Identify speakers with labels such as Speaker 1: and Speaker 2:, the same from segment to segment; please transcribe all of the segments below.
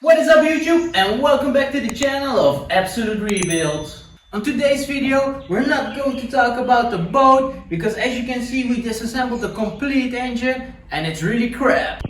Speaker 1: What is up YouTube, and welcome back to the channel of Absolute Rebuilds. On today's video we're not going to talk about the boat because as you can see we disassembled the complete engine and it's really crap.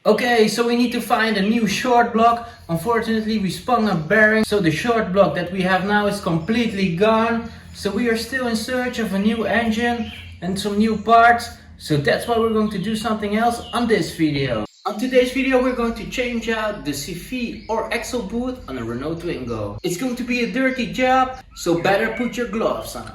Speaker 1: Okay, so we need to find a new short block. Unfortunately we spun a bearing, so the short block that we have now is completely gone. So we are still in search of a new engine and some new parts. So that's why we're going to do something else on this video. On today's video we're going to change out the CV or axle boot on a Renault Twingo. It's going to be a dirty job, so better put your gloves on.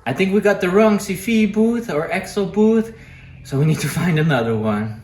Speaker 1: I think we got the wrong CV boot or axle boot, so we need to find another one.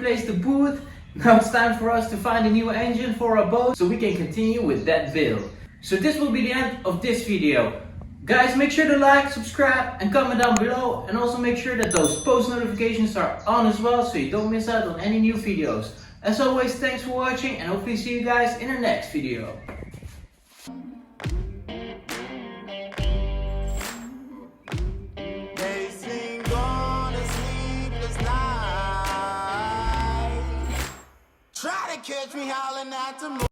Speaker 1: replaced the booth. Now it's time for us to find a new engine for our boat so we can continue with that build. So this will be the end of this video. Guys, make sure to like, subscribe and comment down below, and also make sure that those post notifications are on as well so you don't miss out on any new videos. As always, thanks for watching and hopefully see you guys in the next video.
Speaker 2: Try to catch me howling at the moon.